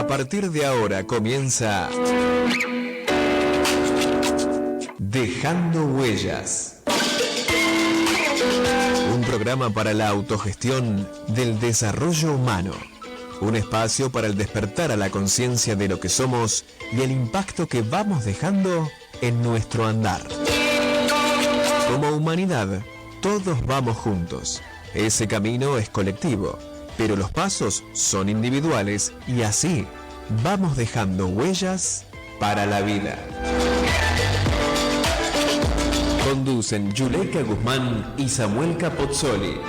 partir de ahora comienza Dejando Huellas. Un programa para la autogestión del desarrollo humano. Un espacio para el despertar a la conciencia de lo que somos y el impacto que vamos dejando en nuestro andar. Como humanidad, todos vamos juntos. Ese camino es colectivo, pero los pasos son individuales y así vamos dejando huellas para la vida. Conducen Yuleika Guzmán y Samuel Capozzoli.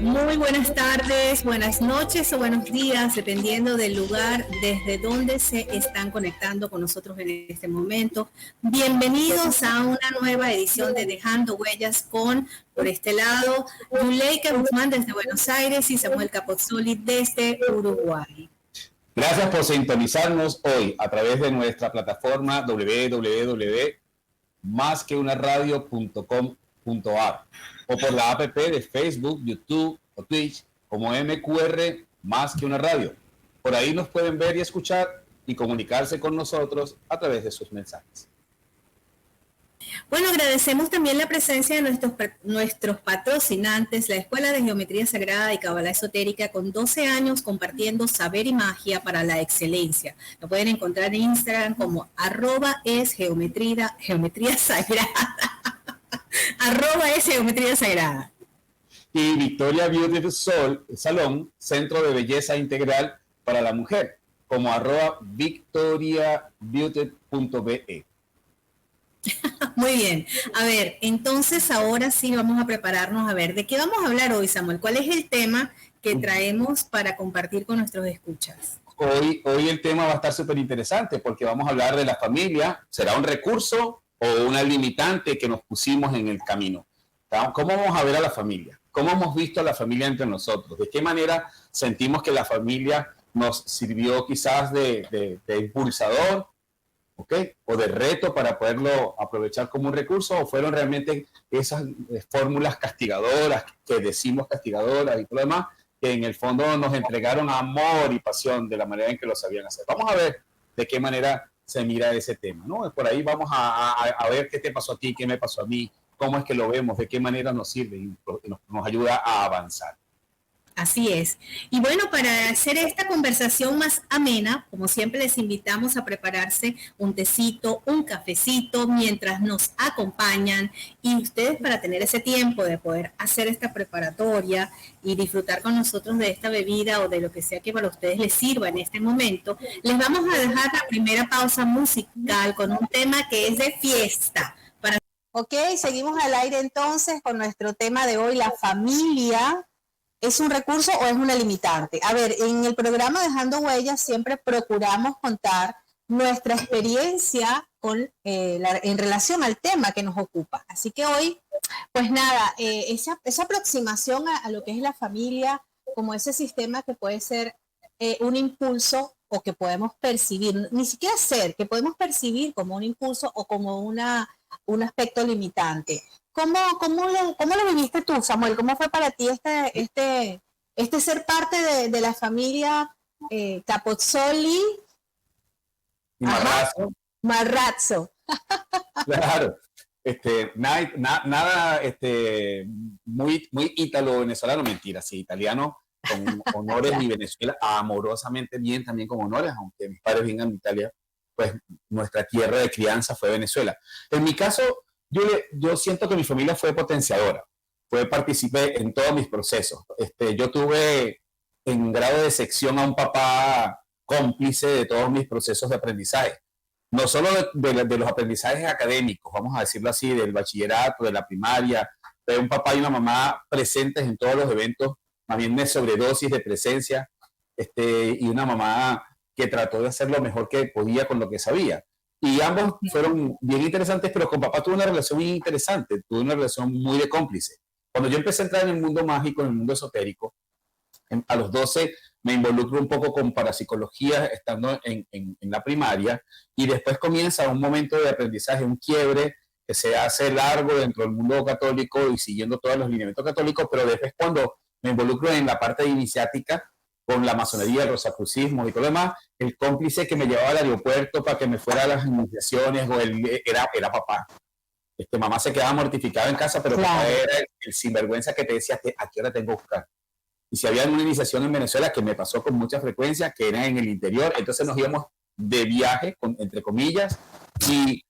Muy buenas tardes, buenas noches o buenos días, dependiendo del lugar desde donde se están conectando con nosotros en este momento. Bienvenidos a una nueva edición de Dejando Huellas con, por este lado, Yuleika Guzmán desde Buenos Aires y Samuel Capozzoli desde Uruguay. Gracias por sintonizarnos hoy a través de nuestra plataforma www.masqueunaradio.com.ar o por la app de Facebook, YouTube o Twitch como MQR Más que una Radio. Por ahí nos pueden ver y escuchar y comunicarse con nosotros a través de sus mensajes. Bueno, agradecemos también la presencia de nuestros patrocinantes, la Escuela de Geometría Sagrada y Cábala Esotérica, con 12 años compartiendo saber y magia para la excelencia. Lo pueden encontrar en Instagram como @esgeometría sagrada. @esgeometría sagrada. Y Victoria Beauty Salón, Centro de Belleza Integral para la Mujer, como @victoriabeauty.be. Muy bien. A ver, entonces ahora sí vamos a prepararnos a ver de qué vamos a hablar hoy, Samuel. ¿Cuál es el tema que traemos para compartir con nuestros escuchas? Hoy el tema va a estar súper interesante porque vamos a hablar de la familia. ¿Será un recurso o una limitante que nos pusimos en el camino? ¿Cómo vamos a ver a la familia? ¿Cómo hemos visto a la familia entre nosotros? ¿De qué manera sentimos que la familia nos sirvió quizás de impulsador? ¿Okay? O de reto para poderlo aprovechar como un recurso, o fueron realmente esas fórmulas castigadoras, que decimos castigadoras y todo lo demás, que en el fondo nos entregaron amor y pasión de la manera en que lo sabían hacer. Vamos a ver de qué manera se mira ese tema, ¿no? Por ahí vamos a ver qué te pasó a ti, qué me pasó a mí, cómo es que lo vemos, de qué manera nos sirve y nos ayuda a avanzar. Así es. Y bueno, para hacer esta conversación más amena, como siempre les invitamos a prepararse un tecito, un cafecito, mientras nos acompañan, y ustedes para tener ese tiempo de poder hacer esta preparatoria y disfrutar con nosotros de esta bebida o de lo que sea que para ustedes les sirva en este momento, les vamos a dejar la primera pausa musical con un tema que es de fiesta. Ok, seguimos al aire entonces con nuestro tema de hoy, la familia. ¿Es un recurso o es una limitante? A ver, en el programa Dejando Huellas siempre procuramos contar nuestra experiencia en relación al tema que nos ocupa. Así que hoy, pues nada, esa aproximación a lo que es la familia, como ese sistema que puede ser un impulso o que podemos percibir, ni siquiera ser, que podemos percibir como un impulso o como un aspecto limitante. ¿Cómo lo viviste tú, Samuel? ¿Cómo fue para ti este ser parte de la familia Capozzoli? Marrazzo. Claro. Nada muy ítalo-venezolano, mentira, sí, italiano con honores y Venezuela amorosamente bien también con honores, aunque mis padres vengan de Italia, pues nuestra tierra de crianza fue Venezuela. En mi caso, yo siento que mi familia fue potenciadora, participé en todos mis procesos. Yo tuve en grado de sección a un papá cómplice de todos mis procesos de aprendizaje. No solo de los aprendizajes académicos, vamos a decirlo así, del bachillerato, de la primaria, pero un papá y una mamá presentes en todos los eventos, más bien de sobredosis de presencia, y una mamá que trató de hacer lo mejor que podía con lo que sabía. Y ambos fueron bien interesantes, pero con papá tuve una relación muy interesante, tuve una relación muy de cómplice. Cuando yo empecé a entrar en el mundo mágico, en el mundo esotérico, a los 12 me involucro un poco con parapsicología estando en la primaria, y después comienza un momento de aprendizaje, un quiebre que se hace largo dentro del mundo católico y siguiendo todos los lineamientos católicos, pero después cuando me involucro en la parte iniciática con la masonería, el rosacrucismo y todo lo demás, el cómplice que me llevaba al aeropuerto para que me fuera a las iniciaciones era papá. Mamá se quedaba mortificada en casa, pero Claro. papá era el sinvergüenza que te decía a qué hora tengo que buscar. Y si había una iniciación en Venezuela, que me pasó con mucha frecuencia, que era en el interior, entonces nos íbamos de viaje, entre comillas, y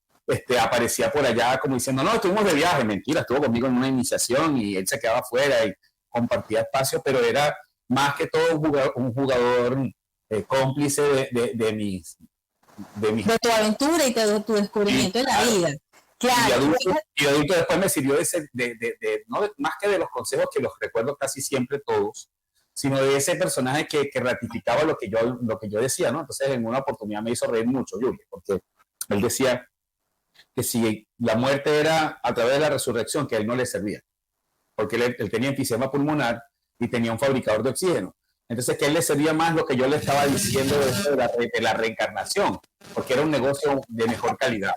aparecía por allá como diciendo, no, estuvimos de viaje. Mentira, estuvo conmigo en una iniciación y él se quedaba afuera y compartía espacio, pero era más que todo un jugador cómplice de tu aventura y de tu descubrimiento Sí, en la claro. vida. Claro. Y de adulto después me sirvió más que de los consejos que los recuerdo casi siempre todos, sino de ese personaje que ratificaba lo que yo decía, ¿no? Entonces en una oportunidad me hizo reír mucho, Yuri, porque él decía que si la muerte era a través de la resurrección, que a él no le servía, porque él tenía enfisema pulmonar y tenía un fabricador de oxígeno. Entonces, que a él le servía más lo que yo le estaba diciendo de la reencarnación, porque era un negocio de mejor calidad.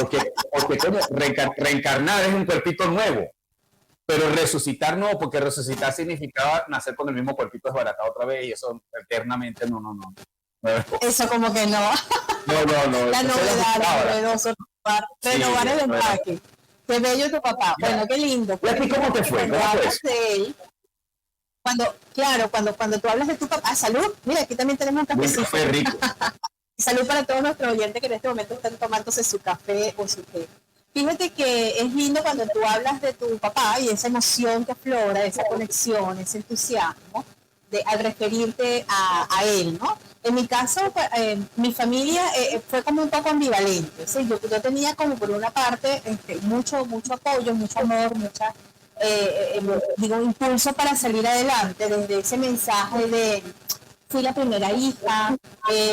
Porque coño, reencarnar es un cuerpito nuevo, pero resucitar no, porque resucitar significaba nacer con el mismo cuerpito desbaratado otra vez y eso eternamente no. Eso como que no. No. La novedad, la novedoso, renovar el Sí, empaque. Qué bello tu papá. Ya. Bueno, qué lindo. ¿Y a ti cómo te fue? Cuando ¿Cómo fue hablas eso? de él, cuando tú hablas de tu papá, salud, mira, aquí también tenemos un Un cafecito. café rico. Salud para todos nuestros oyentes que en este momento están tomándose su café o su té. Fíjate que es lindo cuando tú hablas de tu papá y esa emoción que aflora, esa conexión, ese entusiasmo al referirte a él, ¿no? En mi caso, mi familia fue como un poco ambivalente. ¿Sí? Yo tenía como por una parte mucho apoyo, mucho amor, impulso para salir adelante desde ese mensaje de fui la primera hija,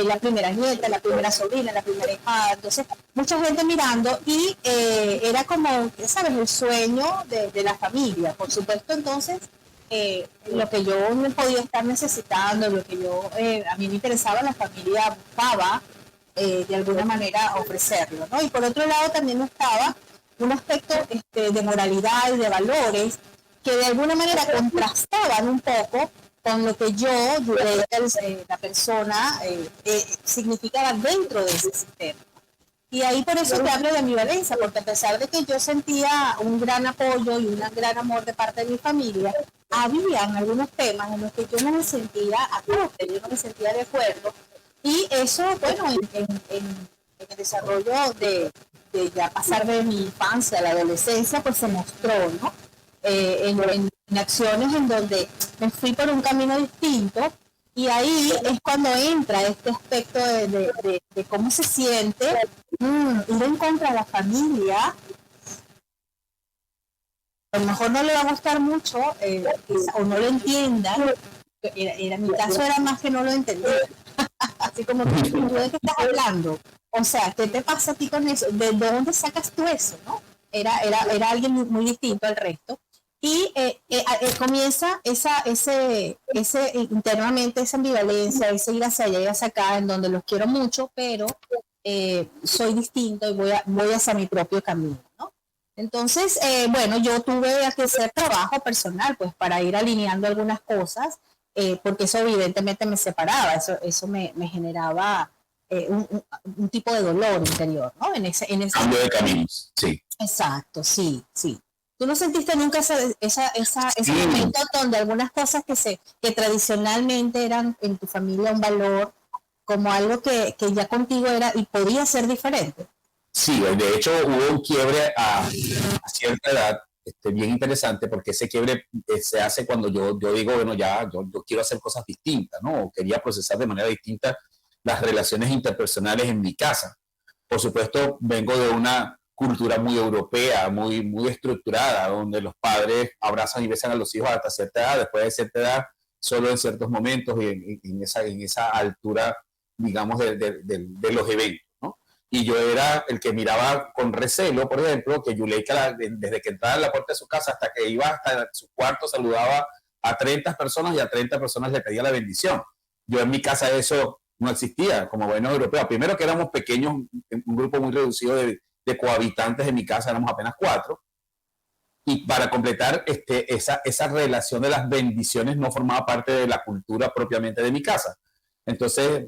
la primera nieta, la primera sobrina, la primera hija, entonces mucha gente mirando y era como, ¿sabes?, el sueño de la familia, por supuesto. Entonces lo que yo no podía estar necesitando, lo que a mí me interesaba, la familia buscaba de alguna manera ofrecerlo, ¿no? Y por otro lado también estaba un aspecto de moralidad y de valores que de alguna manera contrastaban un poco con lo que la persona, significaba dentro de ese sistema. Y ahí por eso te hablo de ambivalencia, porque a pesar de que yo sentía un gran apoyo y un gran amor de parte de mi familia, habían algunos temas en los que yo no me sentía acorde, yo no me sentía de acuerdo. Y eso, bueno, en el desarrollo de ya pasar de mi infancia a la adolescencia, pues se mostró, ¿no? En acciones en donde me fui por un camino distinto, y ahí es cuando entra este aspecto de cómo se siente ir en contra de la familia. A lo mejor no le va a gustar mucho o no lo entiendan. En mi caso era más que no lo entendía. Así como, ¿tú de qué estás hablando? O sea, ¿qué te pasa a ti con eso? ¿De dónde sacas tú eso? ¿No? Era alguien muy distinto al resto. Y comienza ese internamente esa ambivalencia, ese ir hacia allá y hacia acá, en donde los quiero mucho, pero soy distinto y voy hacia mi propio camino, ¿no? Entonces, bueno, yo tuve que hacer trabajo personal, pues, para ir alineando algunas cosas, porque eso evidentemente me separaba, eso me generaba un tipo de dolor interior, ¿no? En ese Cambio de caminos, sí. Exacto, sí. ¿Tú no sentiste nunca ese momento donde algunas cosas que tradicionalmente eran en tu familia un valor, como algo que ya contigo era y podía ser diferente? Sí, de hecho hubo un quiebre a cierta edad, bien interesante, porque ese quiebre se hace cuando yo digo, bueno, ya yo quiero hacer cosas distintas, ¿no? Quería procesar de manera distinta las relaciones interpersonales en mi casa. Por supuesto, vengo de una cultura muy europea, muy estructurada, donde los padres abrazan y besan a los hijos hasta cierta edad, después de cierta edad, solo en ciertos momentos y en esa altura, digamos, de los eventos, ¿no? Y yo era el que miraba con recelo, por ejemplo, que Yuleika, desde que entraba en la puerta de su casa hasta que iba hasta su cuarto, saludaba a 30 personas y a 30 personas le pedía la bendición. Yo en mi casa eso no existía como buenos europeos. Primero que éramos pequeños, un grupo muy reducido de cohabitantes en mi casa, éramos apenas 4. Y para completar, esa relación de las bendiciones no formaba parte de la cultura propiamente de mi casa. Entonces,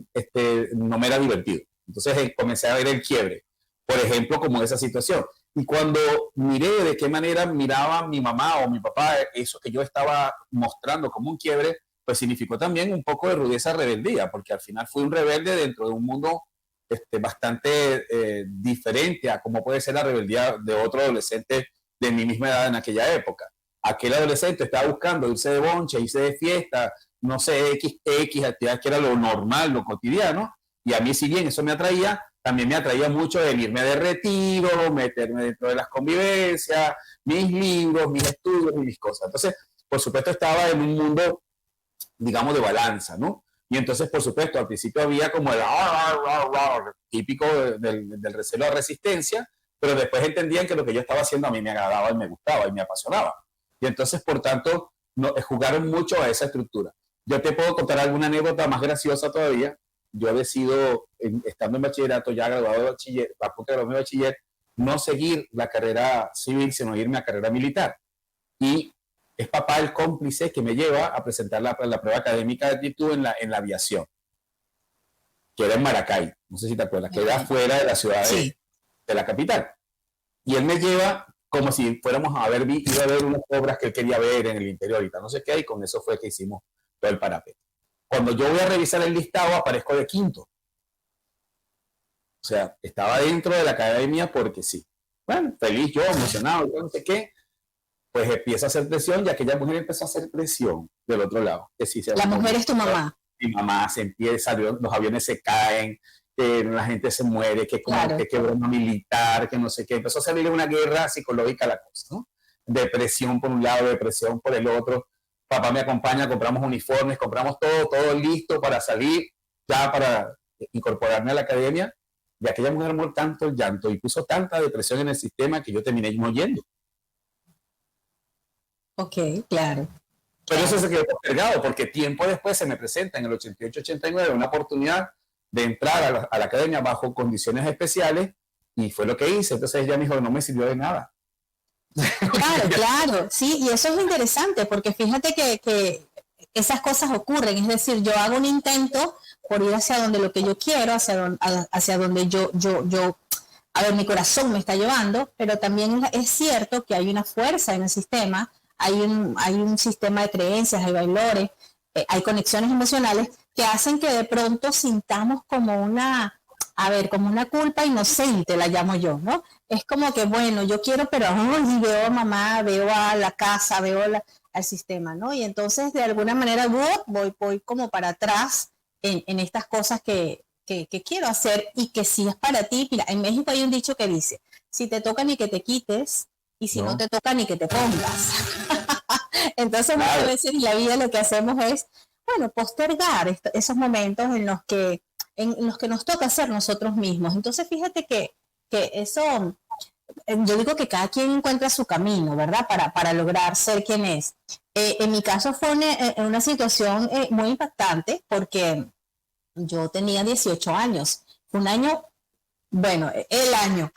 no me era divertido. Entonces comencé a ver el quiebre, por ejemplo, como esa situación. Y cuando miré de qué manera miraba mi mamá o mi papá eso que yo estaba mostrando como un quiebre, pues significó también un poco de rudeza, rebeldía, porque al final fui un rebelde dentro de un mundo bastante diferente a como puede ser la rebeldía de otro adolescente de mi misma edad en aquella época. Aquel adolescente estaba buscando irse de bonche, irse de fiesta, no sé, X actividades que era lo normal, lo cotidiano, y a mí si bien eso me atraía, también me atraía mucho el irme de retiro, meterme dentro de las convivencias, mis libros, mis estudios y mis cosas. Entonces, por supuesto, estaba en un mundo, digamos, de balanza, ¿no? Y entonces, por supuesto, al principio había como el típico del recelo a resistencia, pero después entendían que lo que yo estaba haciendo a mí me agradaba y me gustaba y me apasionaba. Y entonces, por tanto, jugaron mucho a esa estructura. Yo te puedo contar alguna anécdota más graciosa todavía. Yo decido, estando en bachillerato, ya graduado de bachiller, a punto de graduarme de bachiller, no seguir la carrera civil, sino irme a carrera militar. Y es papá el cómplice que me lleva a presentar la prueba académica de aptitud en la aviación, que era en Maracay, no sé si te acuerdas, que era fuera de la ciudad de la capital. Y él me lleva como si fuéramos a ido a ver unas obras que él quería ver en el interior y tal, no sé qué, y con eso fue que hicimos todo el parapente. Cuando yo voy a revisar el listado, aparezco de quinto. O sea, estaba dentro de la academia porque sí. Bueno, feliz yo, emocionado, yo no sé qué. Pues empieza a hacer presión y aquella mujer empezó a hacer presión del otro lado. Que sí, la mujer es tu mamá. Mi mamá se empieza, los aviones se caen, la gente se muere, que broma militar, que no sé qué. Empezó a salir una guerra psicológica la cosa, ¿no? Depresión por un lado, depresión por el otro. Papá me acompaña, compramos uniformes, compramos todo listo para salir, ya para incorporarme a la academia. Y aquella mujer armó tanto el llanto y puso tanta depresión en el sistema que yo terminé yendo. Ok, claro. Pero eso se quedó postergado porque tiempo después se me presenta en el 88-89 una oportunidad de entrar a la academia bajo condiciones especiales y fue lo que hice. Entonces ella me dijo, no me sirvió de nada. Claro, sí, y eso es interesante porque fíjate que esas cosas ocurren, es decir, yo hago un intento por ir hacia donde lo que yo quiero, hacia donde yo, a ver, mi corazón me está llevando, pero también es cierto que hay una fuerza en el sistema, hay un sistema de creencias, hay valores, hay conexiones emocionales que hacen que de pronto sintamos como una culpa inocente, la llamo yo, ¿no? Es como que, bueno, yo quiero, pero veo a mamá, veo a la casa, veo al sistema, ¿no? Y entonces, de alguna manera, voy como para atrás en estas cosas que quiero hacer y que si es para ti. Mira, en México hay un dicho que dice, si te toca ni que te quites y si no te toca ni que te pongas. Entonces, muchas veces en la vida lo que hacemos es, bueno, postergar esos momentos en los que nos toca ser nosotros mismos. Entonces, fíjate que eso, yo digo que cada quien encuentra su camino, ¿verdad? Para lograr ser quien es. En mi caso fue una situación muy impactante porque yo tenía 18 años. Fue un año, bueno, el año,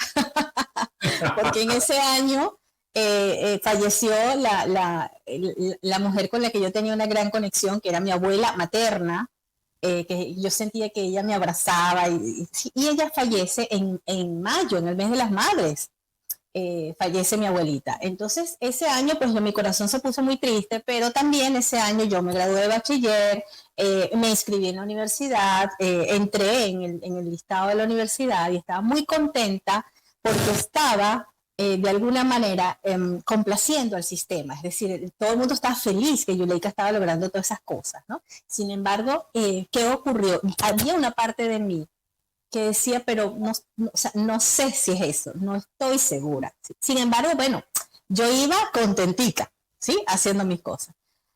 porque en ese año falleció la mujer con la que yo tenía una gran conexión, que era mi abuela materna, que yo sentía que ella me abrazaba y ella fallece en mayo, en el mes de las madres, fallece mi abuelita. Entonces ese año pues mi corazón se puso muy triste, pero también ese año yo me gradué de bachiller, me inscribí en la universidad, entré en el listado de la universidad y estaba muy contenta porque estaba de alguna manera complaciendo al sistema, es decir, todo el mundo estaba feliz que Yuleika estaba logrando todas esas cosas, ¿no? Sin embargo, ¿qué ocurrió? Había una parte de mí que decía, pero no sé si es eso, no estoy segura. Sin embargo, bueno, yo iba contentica, ¿sí? Haciendo mis cosas.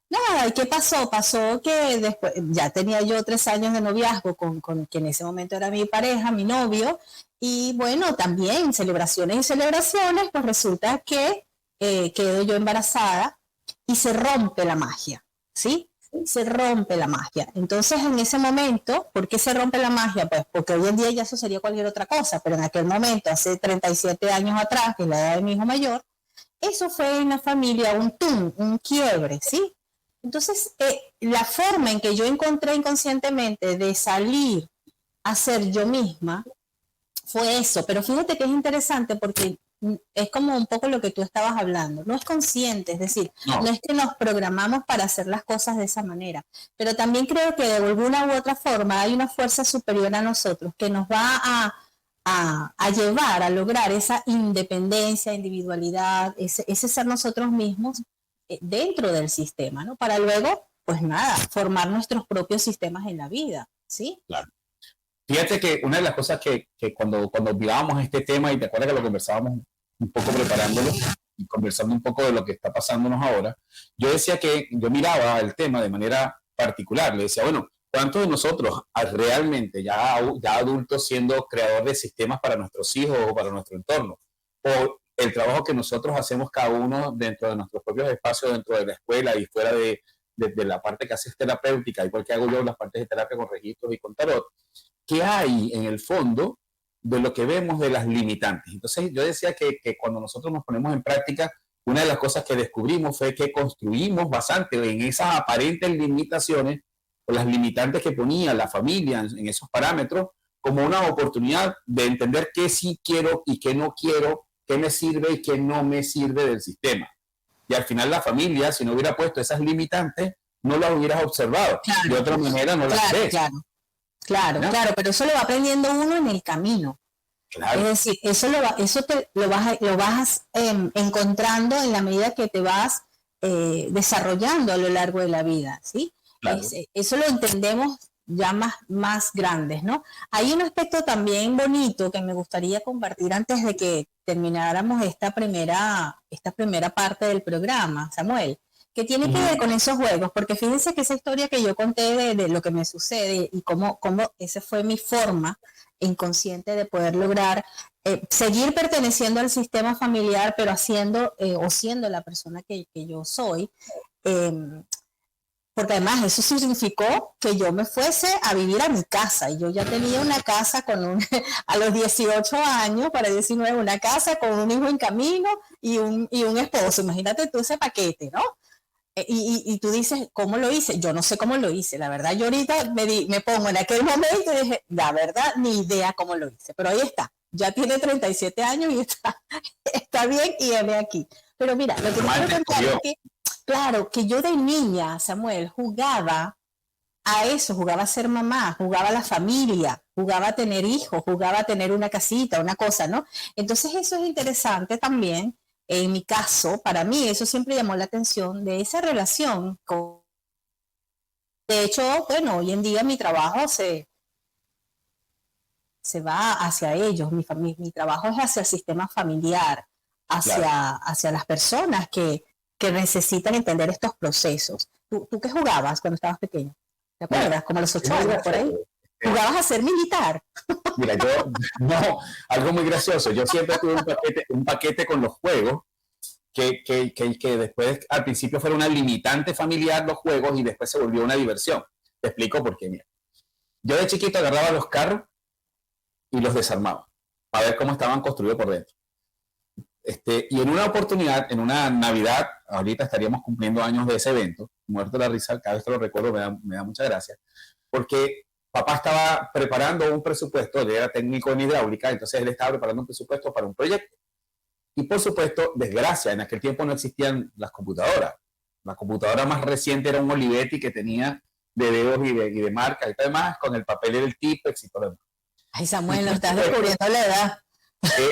Nada, ¿y qué pasó? Pasó que después, ya tenía yo 3 años de noviazgo con quien en ese momento era mi pareja, mi novio, y bueno, también celebraciones y celebraciones, pues resulta que quedo yo embarazada y se rompe la magia, ¿sí? se rompe la magia. Entonces, en ese momento, ¿por qué se rompe la magia? Pues porque hoy en día ya eso sería cualquier otra cosa, pero en aquel momento, hace 37 años atrás, que es la edad de mi hijo mayor, eso fue en la familia un quiebre, ¿sí? Entonces, la forma en que yo encontré inconscientemente de salir a ser yo misma fue eso. Pero fíjate que es interesante porque es como un poco lo que tú estabas hablando. No es consciente, es decir, no es que nos programamos para hacer las cosas de esa manera. Pero también creo que de alguna u otra forma hay una fuerza superior a nosotros que nos va a llevar a lograr esa independencia, individualidad, ese ser nosotros mismos dentro del sistema, ¿no? Para luego, pues nada, formar nuestros propios sistemas en la vida, ¿sí? Claro. Fíjate que una de las cosas que cuando mirábamos este tema, y te acuerdas que lo conversábamos un poco preparándolo y conversando un poco de lo que está pasándonos ahora, yo decía que yo miraba el tema de manera particular, le decía, bueno, ¿cuántos de nosotros realmente ya adultos siendo creadores de sistemas para nuestros hijos o para nuestro entorno? O el trabajo que nosotros hacemos cada uno dentro de nuestros propios espacios, dentro de la escuela y fuera de la parte que haces terapéutica, igual que hago yo las partes de terapia con registros y con tarot, ¿qué hay en el fondo de lo que vemos de las limitantes? Entonces yo decía que cuando nosotros nos ponemos en práctica, una de las cosas que descubrimos fue que construimos bastante en esas aparentes limitaciones, o las limitantes que ponía la familia en esos parámetros, como una oportunidad de entender qué sí quiero y qué no quiero, qué me sirve y qué no me sirve del sistema. Y al final la familia, si no hubiera puesto esas limitantes, no las hubieras observado. Claro, de otra manera no las ves. Claro, pero eso lo va aprendiendo uno en el camino. Claro. Es decir, eso lo vas encontrando en la medida que te vas desarrollando a lo largo de la vida, ¿sí? Claro. Eso lo entendemos ya más grandes, ¿no? Hay un aspecto también bonito que me gustaría compartir antes de que termináramos esta primera parte del programa, Samuel, que tiene que ver con esos juegos, porque fíjense que esa historia que yo conté de lo que me sucede y cómo esa fue mi forma inconsciente de poder lograr seguir perteneciendo al sistema familiar, pero haciendo o siendo la persona que yo soy, porque además eso significó que yo me fuese a vivir a mi casa, y yo ya tenía una casa a los 18 años, para 19, una casa con un hijo en camino y un esposo. Imagínate tú ese paquete, ¿no? Y tú dices, ¿cómo lo hice? Yo no sé cómo lo hice, la verdad. Yo ahorita me pongo en aquel momento y dije, la verdad, ni idea cómo lo hice. Pero ahí está, ya tiene 37 años y está bien, y heme aquí. Pero mira, lo que quiero contar es que, claro, que yo de niña, Samuel, jugaba a eso, jugaba a ser mamá, jugaba a la familia, jugaba a tener hijos, jugaba a tener una casita, una cosa, ¿no? Entonces eso es interesante también. En mi caso, para mí, eso siempre llamó la atención de esa relación. De hecho, bueno, hoy en día mi trabajo se va hacia ellos. Mi trabajo es hacia el sistema familiar, hacia las personas que necesitan entender estos procesos. ¿Tú qué jugabas cuando estabas pequeño? ¿Te acuerdas? Como a los 8 años, por ahí. ¿Jugabas a ser militar? Mira, algo muy gracioso. Yo siempre tuve un paquete con los juegos que después, al principio, fuera una limitante familiar los juegos y después se volvió una diversión. Te explico por qué. Mira, yo de chiquito agarraba los carros y los desarmaba para ver cómo estaban construidos por dentro. Y en una oportunidad, en una Navidad, ahorita estaríamos cumpliendo años de ese evento, muerto de la risa, cada vez que lo recuerdo me da mucha gracia, porque papá estaba preparando un presupuesto, él era técnico en hidráulica, entonces él estaba preparando un presupuesto para un proyecto. Y por supuesto, desgracia, en aquel tiempo no existían las computadoras. La computadora más reciente era un Olivetti que tenía de dedos y de marcas y todo demás, con el papel del Tipex y todo demás. Ay, Samuel, no estás descubriendo la edad.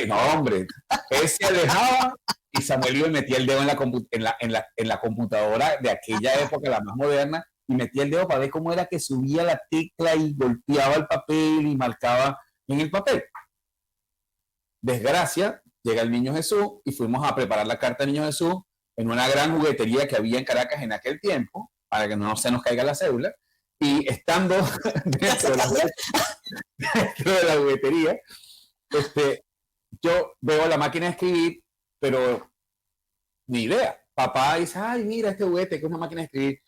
No, hombre, él se alejaba y Samuel iba y metía el dedo en la computadora de aquella época, la más moderna, y metía el dedo para ver cómo era que subía la tecla y golpeaba el papel y marcaba en el papel. Desgracia, llega el Niño Jesús y fuimos a preparar la carta del Niño Jesús en una gran juguetería que había en Caracas en aquel tiempo, para que no se nos caiga la cédula, y estando dentro de la juguetería, yo veo la máquina de escribir, pero ni idea. Papá dice, ay, mira este juguete que es una máquina de escribir.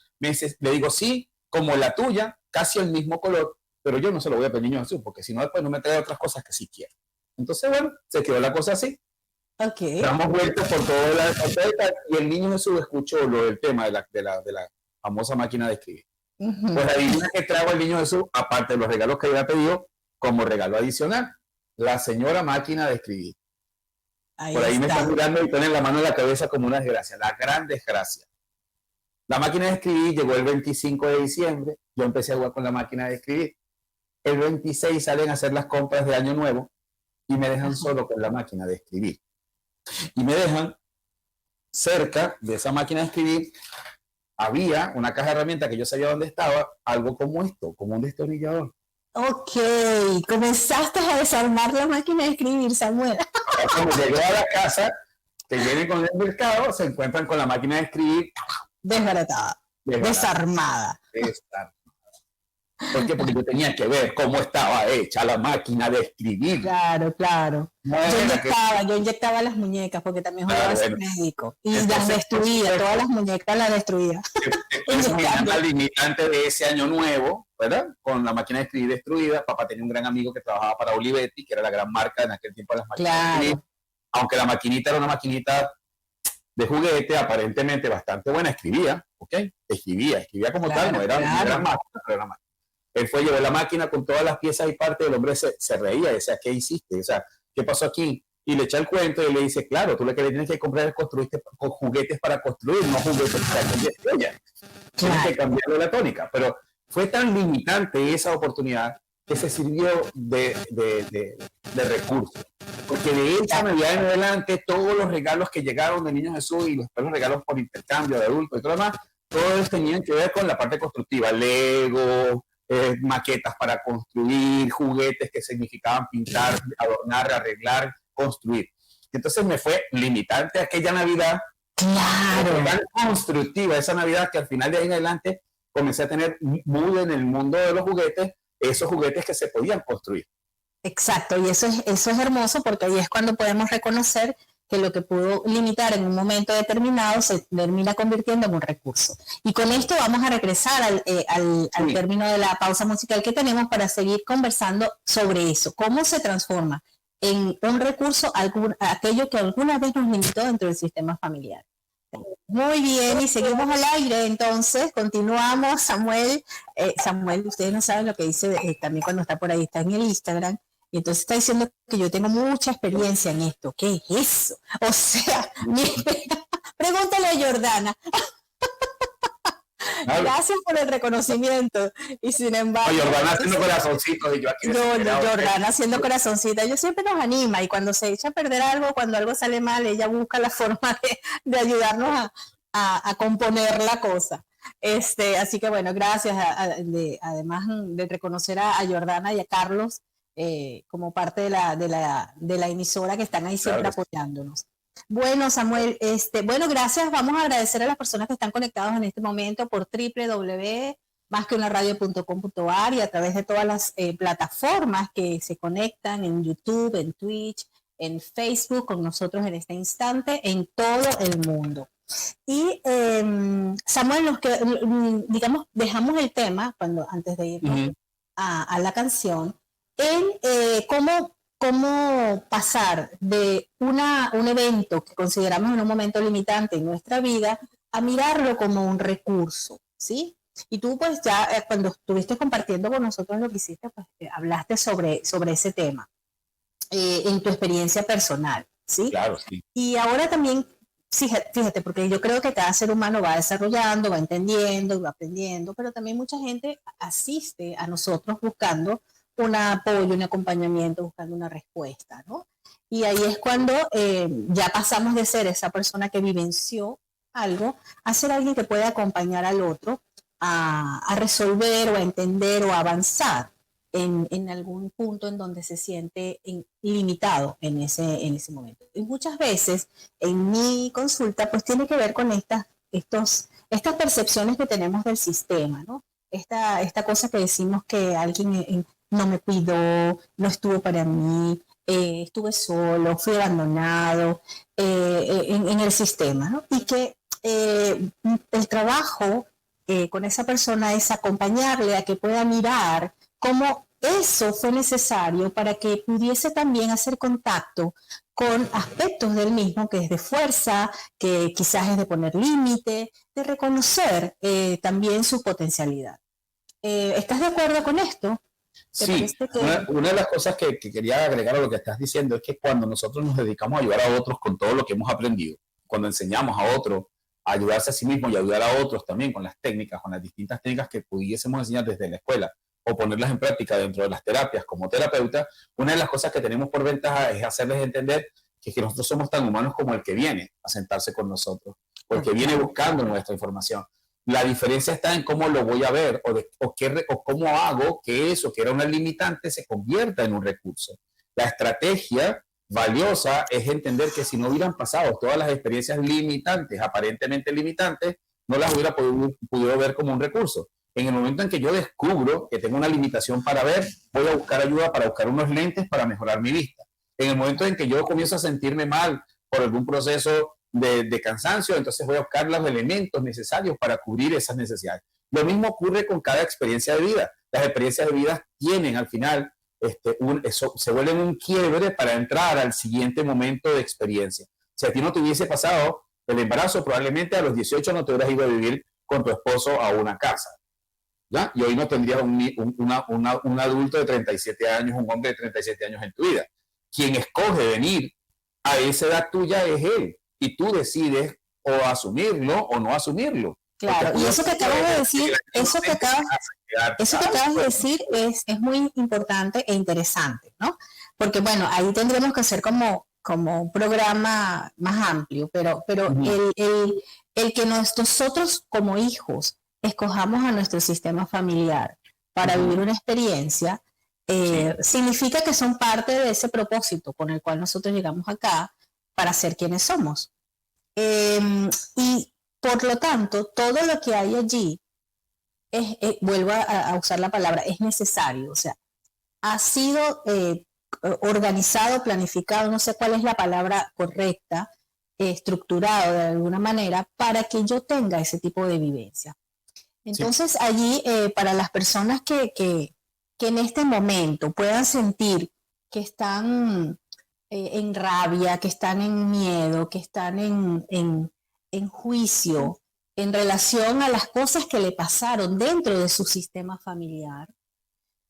Le digo, sí, como la tuya, casi el mismo color, pero yo no se lo voy a pedir al niño Jesús, porque si no, después no me trae otras cosas que sí quiero. Entonces, bueno, se quedó la cosa así. Okay. Damos vueltas por toda la carpeta y el niño Jesús escuchó lo del tema de la famosa máquina de escribir. Pues adivina que trajo el niño Jesús, aparte de los regalos que había pedido, como regalo adicional, la señora máquina de escribir. Por ahí me están mirando y ponen la mano en la cabeza como una desgracia, la gran desgracia. La máquina de escribir llegó el 25 de diciembre, yo empecé a jugar con la máquina de escribir. El 26 salen a hacer las compras de Año Nuevo y me dejan solo con la máquina de escribir. Y me dejan cerca de esa máquina de escribir, había una caja de herramientas que yo sabía dónde estaba, algo como esto, como un destornillador. Ok, comenzaste a desarmar la máquina de escribir, Samuel. Cuando llegué a la casa, que vienen con el mercado, se encuentran con la máquina de escribir desbaratada, desarmada. ¿Por qué? Porque yo tenía que ver cómo estaba hecha la máquina de escribir. Claro, claro. Yo inyectaba las muñecas porque también jugaba ser médico. Y las destruía, todas las muñecas las destruía. Es una limitante de ese Año Nuevo, ¿verdad? Con la máquina de escribir destruida. Papá tenía un gran amigo que trabajaba para Olivetti, que era la gran marca en aquel tiempo de las máquinas de escribir. Aunque la maquinita era una maquinita de juguete, aparentemente bastante buena, escribía, ¿ok? Escribía como tal, no era una gran máquina, pero era máquina. Él fue, llevó la máquina con todas las piezas y partes, el hombre se reía, decía, ¿qué hiciste? O sea, ¿qué pasó aquí? Y le echa el cuento y le dice, claro, tú lo que le tienes que comprar es construirte con juguetes para construir, no juguetes para construir. Tienes que cambiarle la tónica. Pero fue tan limitante esa oportunidad que se sirvió de recursos. Porque de esa Navidad en adelante, todos los regalos que llegaron de Niño Jesús y los regalos por intercambio de adultos y todo lo demás, todos tenían que ver con la parte constructiva, Lego, maquetas para construir, juguetes que significaban pintar, adornar, arreglar, construir. Entonces me fue limitante aquella Navidad, tan constructiva esa Navidad, que al final de ahí en adelante comencé a tener muy en el mundo de los juguetes, esos juguetes que se podían construir. Exacto, y eso es hermoso porque ahí es cuando podemos reconocer que lo que pudo limitar en un momento determinado se termina convirtiendo en un recurso. Y con esto vamos a regresar al término de la pausa musical que tenemos para seguir conversando sobre eso, cómo se transforma en un recurso aquello que alguna vez nos limitó dentro del sistema familiar. Muy bien, y seguimos al aire, entonces continuamos. Samuel, ustedes no saben lo que dice también cuando está por ahí, está en el Instagram. Y entonces está diciendo que yo tengo mucha experiencia en esto. ¿Qué es eso? O sea, pregúntale a Jordana. Gracias por el reconocimiento. Y sin embargo... Jordana haciendo corazoncitos y yo aquí... Jordana haciendo corazoncitos. Ella siempre nos anima y cuando se echa a perder algo, cuando algo sale mal, ella busca la forma de ayudarnos a componer la cosa. Así que bueno, gracias. Además de reconocer a Jordana y a Carlos, como parte de la emisora que están ahí siempre apoyándonos. Bueno, Samuel, gracias. Vamos a agradecer a las personas que están conectadas en este momento por www.masqueunaradio.com.ar y a través de todas las plataformas que se conectan en YouTube, en Twitch, en Facebook con nosotros en este instante, en todo el mundo. Y Samuel, digamos, dejamos el tema antes de irnos a la canción en cómo pasar de un evento que consideramos en un momento limitante en nuestra vida a mirarlo como un recurso, ¿sí? Y tú pues ya cuando estuviste compartiendo con nosotros lo que hiciste, pues hablaste sobre ese tema en tu experiencia personal, ¿sí? Claro, sí. Y ahora también, fíjate, porque yo creo que cada ser humano va desarrollando, va entendiendo, va aprendiendo, pero también mucha gente asiste a nosotros buscando un apoyo, un acompañamiento, buscando una respuesta, ¿no? Y ahí es cuando ya pasamos de ser esa persona que vivenció algo a ser alguien que puede acompañar al otro a resolver o a entender o a avanzar en algún punto en donde se siente limitado en ese momento. Y muchas veces en mi consulta pues tiene que ver con estas percepciones que tenemos del sistema, ¿no? Esta cosa que decimos que alguien no me cuidó, no estuvo para mí, estuve solo, fui abandonado en el sistema, ¿no? Y que el trabajo con esa persona es acompañarle a que pueda mirar cómo eso fue necesario para que pudiese también hacer contacto con aspectos del mismo, que es de fuerza, que quizás es de poner límite, de reconocer también su potencialidad. ¿Estás de acuerdo con esto? Sí, una de las cosas que quería agregar a lo que estás diciendo es que cuando nosotros nos dedicamos a ayudar a otros con todo lo que hemos aprendido, cuando enseñamos a otros a ayudarse a sí mismos y ayudar a otros también con las técnicas, con las distintas técnicas que pudiésemos enseñar desde la escuela o ponerlas en práctica dentro de las terapias como terapeuta, una de las cosas que tenemos por ventaja es hacerles entender que nosotros somos tan humanos como el que viene a sentarse con nosotros, o el que viene buscando nuestra información. La diferencia está en cómo lo voy a ver o cómo hago que eso que era una limitante se convierta en un recurso. La estrategia valiosa es entender que si no hubieran pasado todas las experiencias limitantes, aparentemente limitantes, no las hubiera podido ver como un recurso. En el momento en que yo descubro que tengo una limitación para ver, voy a buscar ayuda para buscar unos lentes para mejorar mi vista. En el momento en que yo comienzo a sentirme mal por algún proceso de cansancio, entonces voy a buscar los elementos necesarios para cubrir esas necesidades. Lo mismo ocurre con cada experiencia de vida. Las experiencias de vida tienen al final, se vuelven un quiebre para entrar al siguiente momento de experiencia. Si a ti no te hubiese pasado el embarazo, probablemente a los 18 no te hubieras ido a vivir con tu esposo a una casa, ¿ya? Y hoy no tendrías un adulto de 37 años, un hombre de 37 años en tu vida. Quien escoge venir a esa edad tuya es él. Y tú decides o asumirlo o no asumirlo. Claro, y eso que acabas de decir, eso que acabas de decir es muy importante e interesante, ¿no? Porque bueno, ahí tendremos que hacer como un programa más amplio, pero el que nosotros como hijos escojamos a nuestro sistema familiar para vivir una experiencia, significa que son parte de ese propósito con el cual nosotros llegamos acá para ser quienes somos. Y por lo tanto, todo lo que hay allí, vuelvo a usar la palabra, es necesario. O sea, ha sido organizado, planificado, no sé cuál es la palabra correcta, estructurado de alguna manera para que yo tenga ese tipo de vivencia. Entonces, allí, para las personas que en este momento puedan sentir que están en rabia, que están en miedo, que están en juicio en relación a las cosas que le pasaron dentro de su sistema familiar,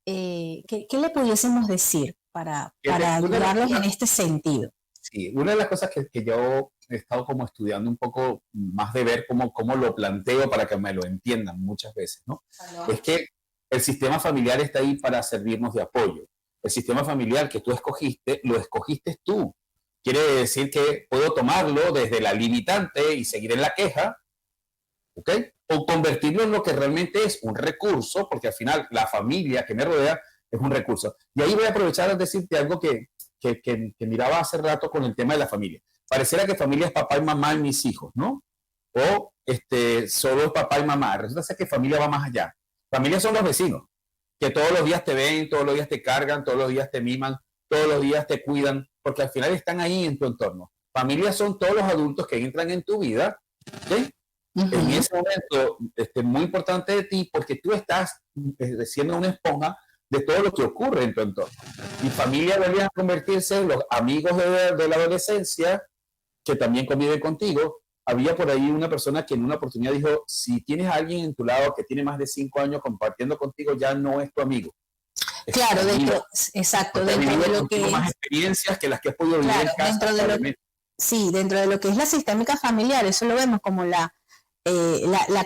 ¿qué le pudiésemos decir para ayudarlos en este sentido? Sí, una de las cosas que yo he estado como estudiando un poco más de ver cómo lo planteo para que me lo entiendan muchas veces, ¿no? Es que el sistema familiar está ahí para servirnos de apoyo. El sistema familiar que tú escogiste, lo escogiste tú. Quiere decir que puedo tomarlo desde la limitante y seguir en la queja, ¿ok? O convertirlo en lo que realmente es un recurso, porque al final la familia que me rodea es un recurso. Y ahí voy a aprovechar a decirte algo que miraba hace rato con el tema de la familia. Pareciera que familia es papá y mamá y mis hijos, ¿no? O solo es papá y mamá. Resulta ser que familia va más allá. Familia son los vecinos, que todos los días te ven, todos los días te cargan, todos los días te miman, todos los días te cuidan, porque al final están ahí en tu entorno. Familia son todos los adultos que entran en tu vida, ¿sí? En ese momento muy importante de ti, porque tú estás siendo una esponja de todo lo que ocurre en tu entorno. Y familia debería convertirse en los amigos de la adolescencia que también conviven contigo. Había por ahí una persona que en una oportunidad dijo, si tienes a alguien en tu lado que tiene más de 5 años compartiendo contigo, ya no es tu amigo. Claro, dentro de lo que más experiencias que las que has podido vivir en casa. Dentro de lo que es la sistémica familiar, eso lo vemos como la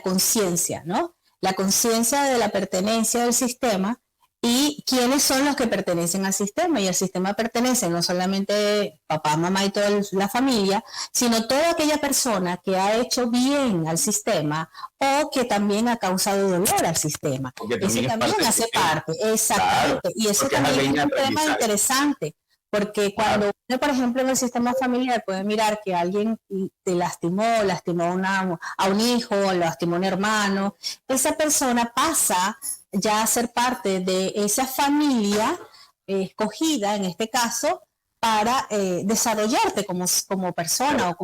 conciencia, ¿no? La conciencia de la pertenencia del sistema y quiénes son los que pertenecen al sistema. Y el sistema pertenece no solamente papá, mamá y toda la familia, sino toda aquella persona que ha hecho bien al sistema o que también ha causado dolor al sistema. Eso también hace parte, exactamente. Claro, y eso también es un tema interesante. Porque cuando uno, por ejemplo, en el sistema familiar puede mirar que alguien te lastimó a un hijo, lastimó a un hermano, esa persona pasa ya a ser parte de esa familia escogida, en este caso, para desarrollarte como persona o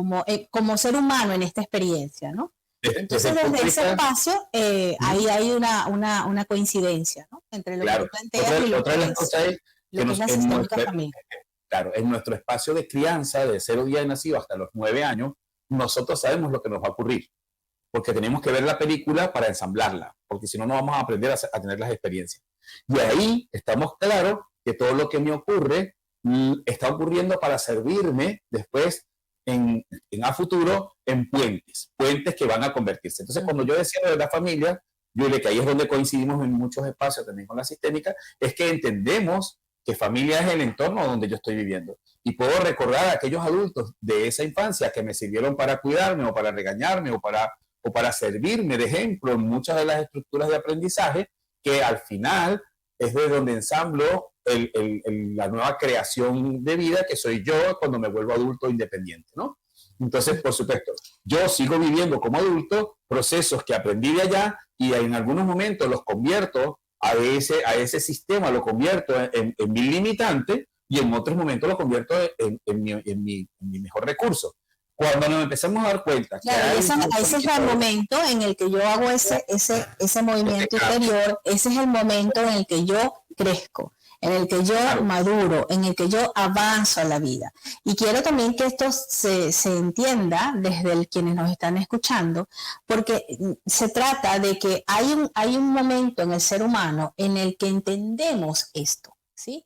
como ser humano en esta experiencia, ¿no? Entonces, desde ese espacio, ahí hay una coincidencia, ¿no? Entre lo que tú planteas y lo que es la sistémica familiar. Claro, en nuestro espacio de crianza, de 0 días de nacido hasta los 9 años, nosotros sabemos lo que nos va a ocurrir, porque tenemos que ver la película para ensamblarla, porque si no, no vamos a aprender a tener las experiencias. Y ahí estamos claros que todo lo que me ocurre está ocurriendo para servirme después en a futuro en puentes que van a convertirse. Entonces, cuando yo decía de la familia, yo le que ahí es donde coincidimos en muchos espacios también con la sistémica, es que entendemos que familia es el entorno donde yo estoy viviendo. Y puedo recordar a aquellos adultos de esa infancia que me sirvieron para cuidarme o para regañarme o para servirme de ejemplo en muchas de las estructuras de aprendizaje, que al final es de donde ensamblo la nueva creación de vida que soy yo cuando me vuelvo adulto independiente, ¿no? Entonces, por supuesto, yo sigo viviendo como adulto procesos que aprendí de allá y en algunos momentos los convierto a ese sistema, lo convierto en mi limitante y en otros momentos lo convierto en mi mejor recurso. Cuando nos empezamos a dar cuenta que ese es el momento en el que yo hago ese movimiento interior, ese es el momento en el que yo crezco, en el que yo maduro, en el que yo avanzo a la vida. Y quiero también que esto se entienda desde quienes nos están escuchando, porque se trata de que hay un momento en el ser humano en el que entendemos esto, ¿sí?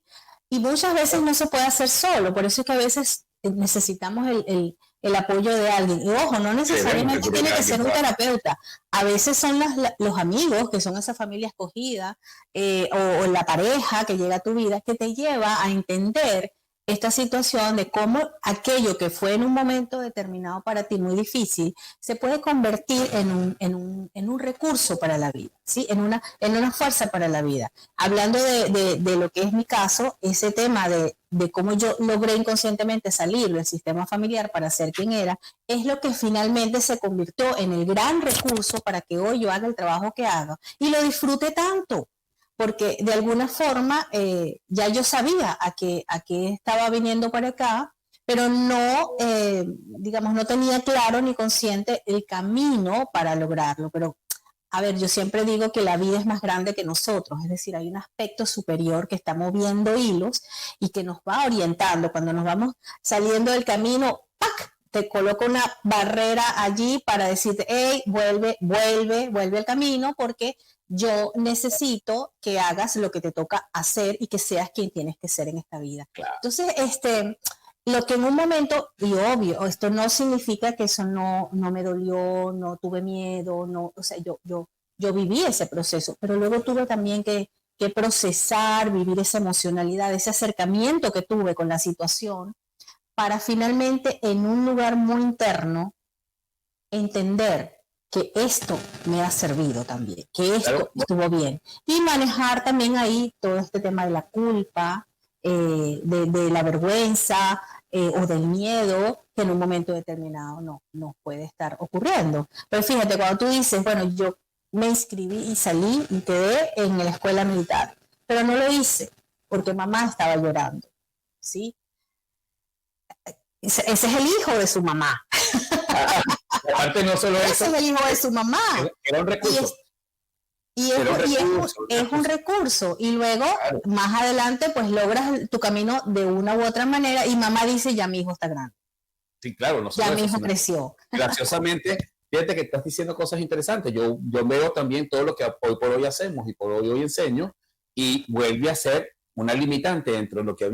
Y muchas veces no se puede hacer solo, por eso es que a veces necesitamos el apoyo de alguien. Y ojo, no necesariamente tiene que ser un terapeuta. A veces son los amigos, que son esa familia escogida, o la pareja que llega a tu vida, que te lleva a entender esta situación de cómo aquello que fue en un momento determinado para ti muy difícil, se puede convertir en un recurso para la vida, ¿sí? En una fuerza para la vida. Hablando de lo que es mi caso, ese tema de cómo yo logré inconscientemente salir del sistema familiar para ser quien era, es lo que finalmente se convirtió en el gran recurso para que hoy yo haga el trabajo que hago y lo disfrute tanto. Porque de alguna forma ya yo sabía a qué estaba viniendo para acá, pero no, digamos, no tenía claro ni consciente el camino para lograrlo. Pero, a ver, yo siempre digo que la vida es más grande que nosotros, es decir, hay un aspecto superior que está moviendo hilos y que nos va orientando. Cuando nos vamos saliendo del camino, ¡pac!, te coloca una barrera allí para decirte, hey, vuelve al camino, porque yo necesito que hagas lo que te toca hacer y que seas quien tienes que ser en esta vida. Claro. Entonces, lo que en un momento, y obvio, esto no significa que eso no me dolió, no tuve miedo, no, o sea, yo viví ese proceso, pero luego tuve también que procesar, vivir esa emocionalidad, ese acercamiento que tuve con la situación, para finalmente en un lugar muy interno entender que esto me ha servido también, que esto estuvo bien. Y manejar también ahí todo este tema de la culpa, de la vergüenza o del miedo que en un momento determinado no puede estar ocurriendo. Pero fíjate, cuando tú dices, bueno, yo me inscribí y salí y quedé en la escuela militar, pero no lo hice porque mamá estaba llorando, ¿sí? Ese es el hijo de su mamá. Aparte, no solo eso. Ese es el hijo de su mamá. Era un recurso. Es un recurso. Y luego, más adelante, pues logras tu camino de una u otra manera y mamá dice, ya mi hijo está grande. Sí, claro. No ya mi hijo creció. Graciosamente, fíjate que estás diciendo cosas interesantes. Yo veo también todo lo que hoy por hoy hacemos y por hoy enseño y vuelve a ser una limitante entre lo que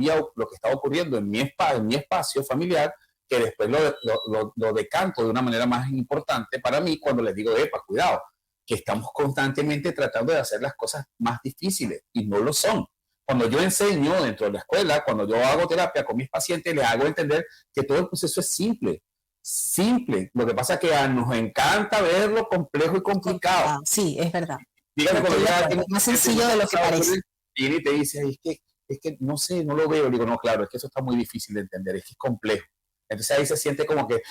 estaba ocurriendo en mi espacio familiar, que después lo decanto de una manera más importante para mí cuando les digo, cuidado, que estamos constantemente tratando de hacer las cosas más difíciles y no lo son. Cuando yo enseño dentro de la escuela, cuando yo hago terapia con mis pacientes, les hago entender que todo el proceso es simple. Lo que pasa es que nos encanta verlo complejo y complicado. Sí, es verdad. Dígame cuando es más sencillo de lo que parece. Y te dice, es que no sé, no lo veo. Digo, no, claro, es que eso está muy difícil de entender, es que es complejo. Entonces ahí se siente como que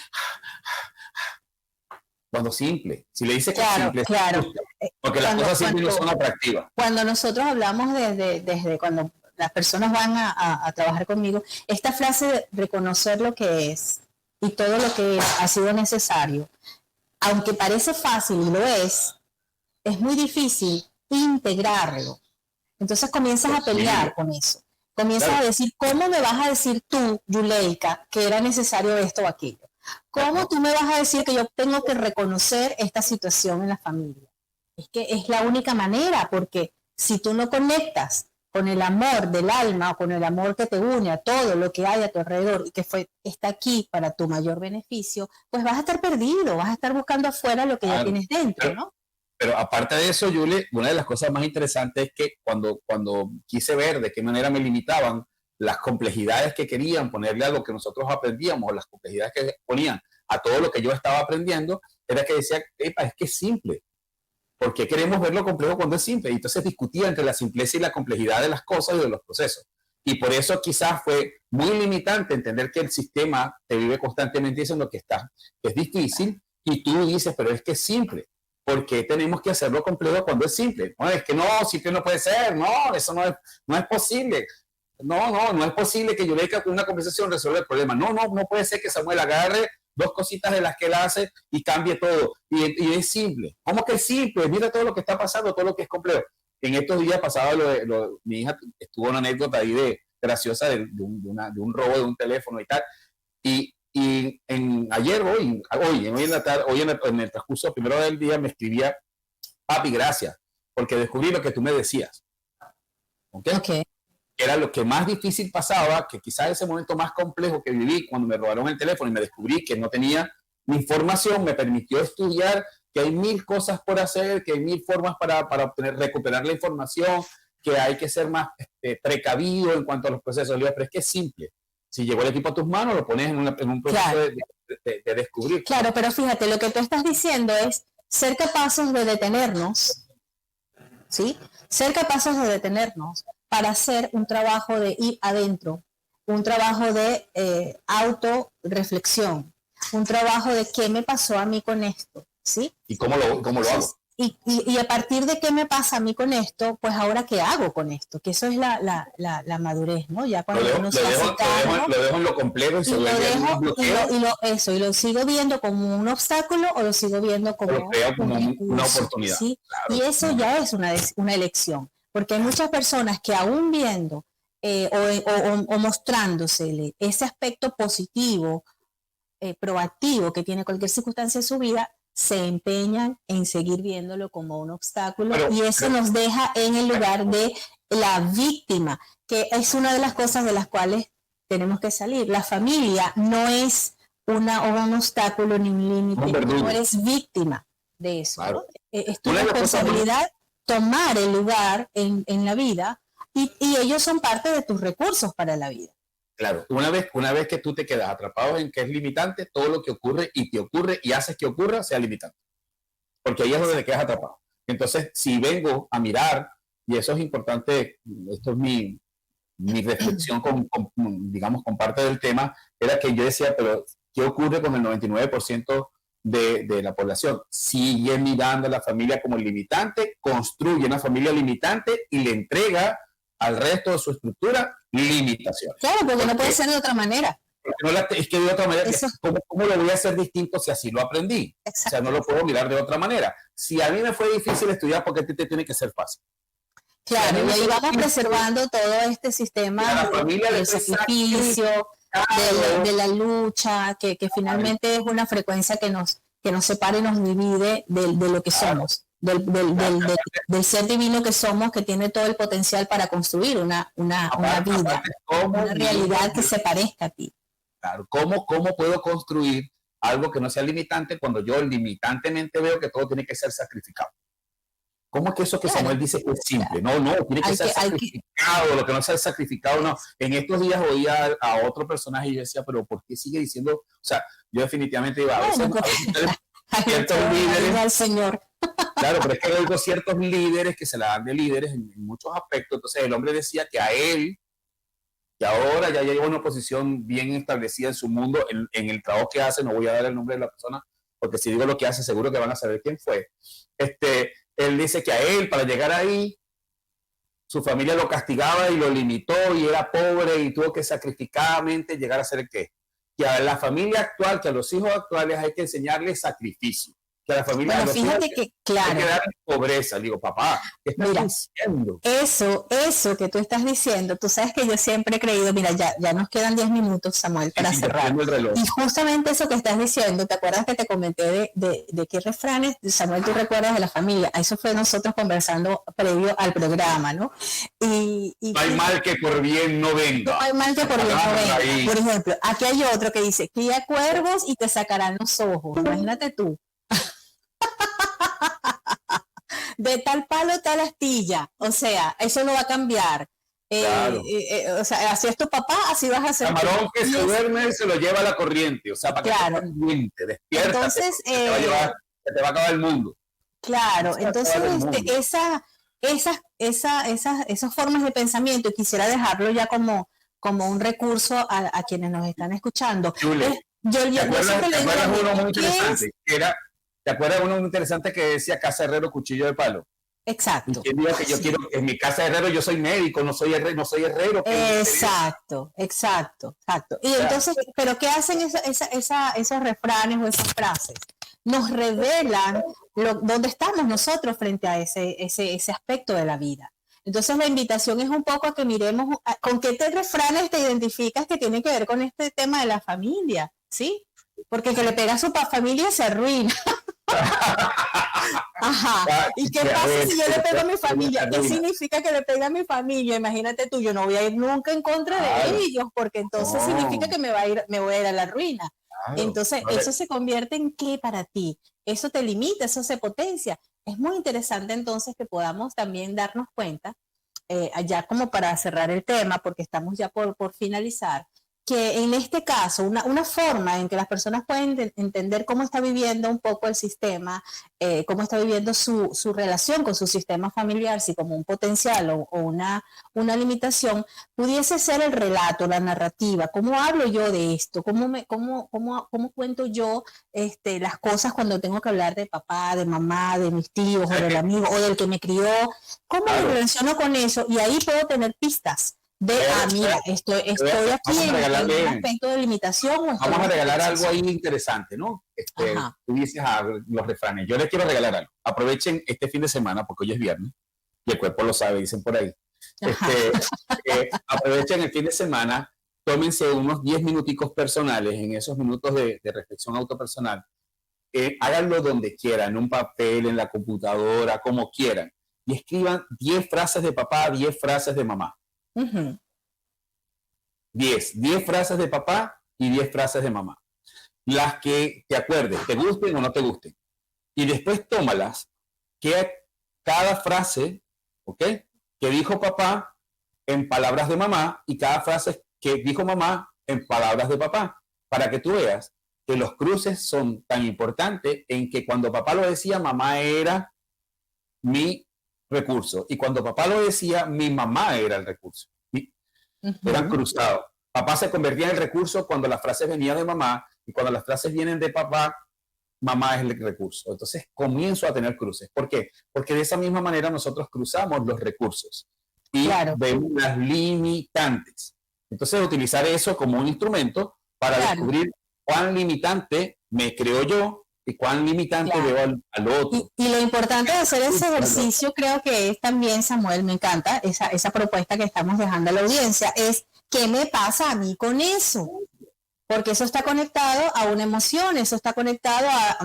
cuando simple. Si le dice que es simple, claro. Porque las cosas simples no son atractivas. Cuando nosotros hablamos desde cuando las personas van a trabajar conmigo, esta frase de reconocer lo que es y todo lo que ha sido necesario, aunque parece fácil y lo es muy difícil integrarlo. Entonces comienzas a pelear con eso. Comienzas a decir, ¿cómo me vas a decir tú, Yuleika, que era necesario esto o aquello? ¿Cómo tú me vas a decir que yo tengo que reconocer esta situación en la familia? Es que es la única manera, porque si tú no conectas con el amor del alma o con el amor que te une a todo lo que hay a tu alrededor y que está aquí para tu mayor beneficio, pues vas a estar perdido, vas a estar buscando afuera lo que ya tienes dentro, ¿no? Pero aparte de eso, Yuli, una de las cosas más interesantes es que cuando quise ver de qué manera me limitaban las complejidades que querían ponerle a lo que nosotros aprendíamos, o las complejidades que ponían a todo lo que yo estaba aprendiendo, era que decía, epa, es que es simple. ¿Por qué queremos verlo complejo cuando es simple? Y entonces discutía entre la simpleza y la complejidad de las cosas y de los procesos. Y por eso quizás fue muy limitante entender que el sistema te vive constantemente diciendo que es difícil, y tú dices, pero es que es simple. ¿Por qué tenemos que hacerlo complejo cuando es simple? No, es que no, simple no puede ser, no, eso no es posible. No es posible que yo le con una conversación resuelva el problema. No puede ser que Samuel agarre dos cositas de las que él hace y cambie todo. Y es simple. ¿Cómo que es simple? Mira todo lo que está pasando, todo lo que es complejo. En estos días pasaba mi hija estuvo una anécdota ahí graciosa de un robo de un teléfono y tal. Y hoy en el transcurso primero del día me escribía, papi, gracias, porque descubrí lo que tú me decías. ¿Okay? Era lo que más difícil pasaba, que quizás ese momento más complejo que viví cuando me robaron el teléfono y me descubrí que no tenía mi información, me permitió estudiar que hay 1000 cosas por hacer, que hay 1000 formas para recuperar la información, que hay que ser más precavido en cuanto a los procesos. Pero es que es simple. Si llegó el equipo a tus manos, lo pones en un proceso claro. de descubrir. Claro, pero fíjate, lo que tú estás diciendo es ser capaces de detenernos, ¿sí? Ser capaces de detenernos para hacer un trabajo de ir adentro, un trabajo de autorreflexión, un trabajo de qué me pasó a mí con esto, ¿sí? ¿Y cómo lo hago? Y a partir de qué me pasa a mí con esto, pues ahora qué hago con esto, que eso es la madurez, ¿no? Ya cuando uno se hace cargo, lo dejo en lo complejo y se vuelve un bloqueo. Y lo sigo viendo como un obstáculo o lo sigo viendo como una oportunidad. ¿sí? Claro. Y eso ya es una elección, porque hay muchas personas que aún viendo o mostrándosele ese aspecto positivo, proactivo que tiene cualquier circunstancia de su vida, se empeñan en seguir viéndolo como un obstáculo, y eso nos deja en el lugar de la víctima, que es una de las cosas de las cuales tenemos que salir. La familia no es un obstáculo ni un límite, no eres víctima de eso. Claro. ¿No? Es tu responsabilidad tomar el lugar en la vida, y ellos son parte de tus recursos para la vida. Claro, una vez que tú te quedas atrapado en que es limitante, todo lo que ocurre y haces que ocurra sea limitante. Porque ahí es donde te quedas atrapado. Entonces, si vengo a mirar, y eso es importante, esto es mi reflexión con parte del tema, era que yo decía, pero ¿qué ocurre con el 99% de la población? Sigue mirando a la familia como limitante, construye una familia limitante y le entrega al resto de su estructura limitaciones. Claro, porque no puede ser de otra manera. Es que de otra manera, ¿cómo lo voy a hacer distinto si así lo aprendí? Exacto. O sea, no lo puedo mirar de otra manera. Si a mí me fue difícil estudiar, ¿por qué te tiene que ser fácil? Claro, y ahí vamos preservando todo este sistema del sacrificio, de la lucha, que finalmente es una frecuencia que nos separa y nos divide de lo que somos. Del ser divino que somos, que tiene todo el potencial para construir una vida, una realidad que se parezca a ti. Claro, ¿cómo puedo construir algo que no sea limitante cuando yo limitantemente veo que todo tiene que ser sacrificado? ¿Cómo es que eso que Samuel dice que es simple? No, tiene que ser sacrificado, lo que no sea sacrificado, no. En estos días oía a otro personaje y yo decía, pero ¿por qué sigue diciendo? O sea, yo definitivamente iba a veces ciertos líderes al Señor. Claro, pero es que hay ciertos líderes que se la dan de líderes en muchos aspectos. Entonces el hombre decía que a él, que ahora ya lleva una posición bien establecida en su mundo, en el trabajo que hace, no voy a dar el nombre de la persona, porque si digo lo que hace, seguro que van a saber quién fue. Él dice que a él, para llegar ahí, su familia lo castigaba y lo limitó y era pobre y tuvo que sacrificadamente llegar a ser el qué. Que a la familia actual, que a los hijos actuales hay que enseñarles sacrificio. que a la familia Bueno, de los hijos fíjate que, hay claro, que darle pobreza. Le digo, papá, ¿qué estás mira, diciendo? eso que tú estás diciendo, tú sabes que yo siempre he creído, mira, ya nos quedan 10 minutos, Samuel, para Sí, cerrar. viendo el reloj. Y justamente eso que estás diciendo, ¿te acuerdas que te comenté de qué refranes, Samuel, tú recuerdas de la familia? Eso fue nosotros conversando previo al programa, ¿no? No hay mal que por bien no venga. No hay mal que por bien no venga. Ahí. Por ejemplo, aquí hay otro que dice, cría cuervos y te sacarán los ojos. Imagínate tú. De tal palo, tal astilla. O sea, eso no va a cambiar. Claro. O sea, así es tu papá, así vas a ser. Camarón que se duerme se lo lleva a la corriente. O sea, para que Claro. estés pendiente, despiértate, Entonces, porque te va a acabar el mundo. Claro, Se va a acabar el entonces mundo. esas formas de pensamiento, y quisiera dejarlo ya como un recurso a quienes nos están escuchando. Chule. Yo ¿Te acuerdas siempre le digo a la uno gente, muy ¿qué es? interesante? ¿Te acuerdas uno muy interesante que decía casa herrero, cuchillo de palo? Y Exacto. quien diga que yo quiero, en mi casa herrero yo soy médico, no soy herrero. Exacto. Y entonces, ¿pero qué hacen esos refranes o esas frases? Nos revelan dónde estamos nosotros frente a ese aspecto de la vida. Entonces la invitación es un poco a que miremos con qué refranes te identificas que tienen que ver con este tema de la familia, ¿sí? Porque el que le pega a su familia se arruina. Ajá. ¿Y qué pasa si yo le pego a mi familia? ¿Qué significa que le pegue a mi familia? Imagínate tú, yo no voy a ir nunca en contra de ellos, porque entonces significa que me voy a ir a la ruina. Entonces, eso se convierte en ¿qué para ti? Eso te limita, eso se potencia. Es muy interesante entonces que podamos también darnos cuenta, ya como para cerrar el tema, porque estamos ya por finalizar, que en este caso, una forma en que las personas pueden entender cómo está viviendo un poco el sistema, cómo está viviendo su relación con su sistema familiar, si como un potencial o una limitación, pudiese ser el relato, la narrativa. ¿Cómo hablo yo de esto? ¿Cómo cuento yo las cosas cuando tengo que hablar de papá, de mamá, de mis tíos, o del amigo, o del que me crió? ¿Cómo me relaciono con eso? Y ahí puedo tener pistas. Mira, estoy aquí en un aspecto de limitación. Vamos a regalar algo ahí interesante, ¿no? Tú dices los refranes. Yo les quiero regalar algo. Aprovechen este fin de semana, porque hoy es viernes, y el cuerpo lo sabe, dicen por ahí. Aprovechen el fin de semana, tómense unos 10 minuticos personales, en esos minutos de reflexión autopersonal. Háganlo donde quieran, en un papel, en la computadora, como quieran. Y escriban 10 frases de papá, 10 frases de mamá. 10 frases de papá y 10 frases de mamá. Las que te acuerdes, te gusten o no te gusten. Y después tómalas, que cada frase, ¿ok?, que dijo papá en palabras de mamá, y cada frase que dijo mamá en palabras de papá, para que tú veas que los cruces son tan importantes, en que cuando papá lo decía, mamá era mi recurso, y cuando papá lo decía, mi mamá era el recurso. Eran cruzados. Papá se convertía en el recurso cuando las frases venían de mamá, y cuando las frases vienen de papá, mamá es el recurso. Entonces comienzo a tener cruces. ¿Por qué? Porque de esa misma manera nosotros cruzamos los recursos y vemos las limitantes. Entonces utilizar eso como un instrumento para descubrir cuán limitante me creo yo y cuán limitante veo al otro. Y lo importante de hacer ese ejercicio, creo que es también, Samuel, me encanta esa propuesta que estamos dejando a la audiencia, es ¿qué me pasa a mí con eso? Porque eso está conectado a una emoción, eso está conectado a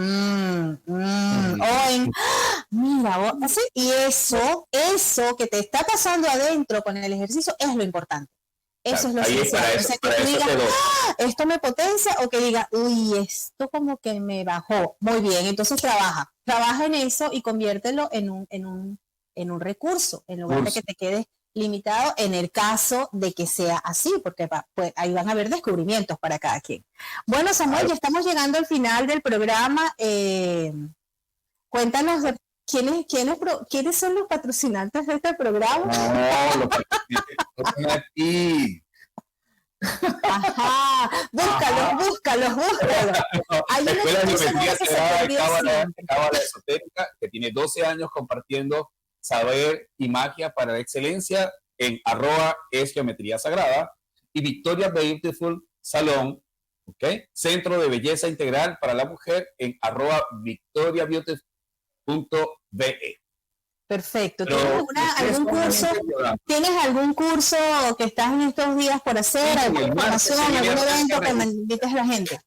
mira, y eso que te está pasando adentro con el ejercicio es lo importante. Eso es lo esencial. O sea, que tú digas, esto me potencia, o que diga, uy, esto como que me bajó. Muy bien, entonces trabaja en eso y conviértelo en un recurso, en lugar de que te quedes limitado en el caso de que sea así, porque pues, ahí van a haber descubrimientos para cada quien. Bueno, Samuel, ya estamos llegando al final del programa. Cuéntanos de ¿quiénes son los patrocinantes de este programa? No, los patrocinantes son aquí. Ajá, búscalos. Hay la Escuela de Geometría Sagrada Cábala Esotérica, que tiene 12 años compartiendo saber y magia para la excelencia en @es Geometría Sagrada, y Victoria Beautiful Salón, ¿ok? Centro de Belleza Integral para la Mujer en @victoriabeauty.be. Perfecto. Pero ¿Tienes algún curso que estás en estos días por hacer? Sí, ¿Alguna el martes información, que viene algún evento arranca que me invites a la gente?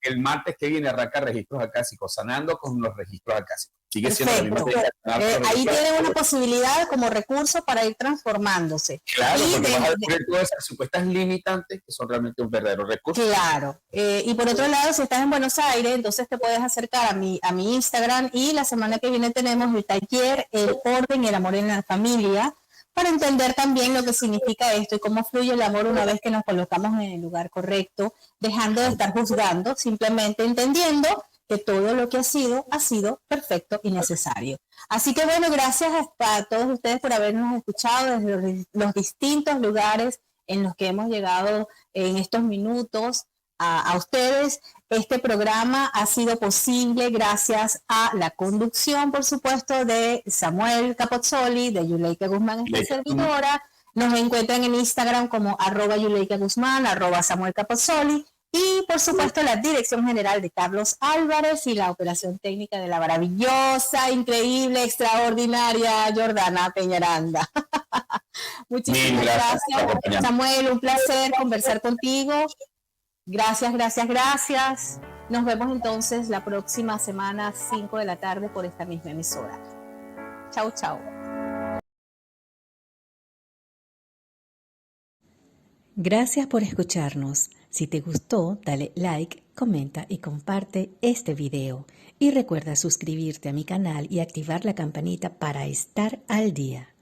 el martes que viene arranca registros acásicos, sanando con los registros acásicos. Sigue siendo la misma Perfecto. técnica. Ahí tienen una posibilidad como recurso para ir transformándose. Claro, Y porque vas a descubrir todas esas supuestas limitantes que son realmente un verdadero recurso. Claro. Y por otro lado, si estás en Buenos Aires, entonces te puedes acercar a mi Instagram, y la semana que viene tenemos el taller El orden y el amor en la familia, para entender también lo que significa esto y cómo fluye el amor una vez que nos colocamos en el lugar correcto, dejando de estar juzgando, simplemente entendiendo que todo lo que ha sido perfecto y necesario. Así que bueno, gracias a todos ustedes por habernos escuchado desde los distintos lugares en los que hemos llegado en estos minutos a ustedes. Este programa ha sido posible gracias a la conducción, por supuesto, de Samuel Capozzoli, de Yuleika Guzmán, esta servidora. Nos encuentran en Instagram como @Yuleika Guzmán, @Samuel Capozzoli. Y, por supuesto, la dirección general de Carlos Álvarez y la operación técnica de la maravillosa, increíble, extraordinaria Jordana Peñaranda. Muchísimas gracias, Samuel. Un placer conversar contigo. Gracias. Nos vemos entonces la próxima semana, 5 de la tarde, por esta misma emisora. Chau. Gracias por escucharnos. Si te gustó, dale like, comenta y comparte este video. Y recuerda suscribirte a mi canal y activar la campanita para estar al día.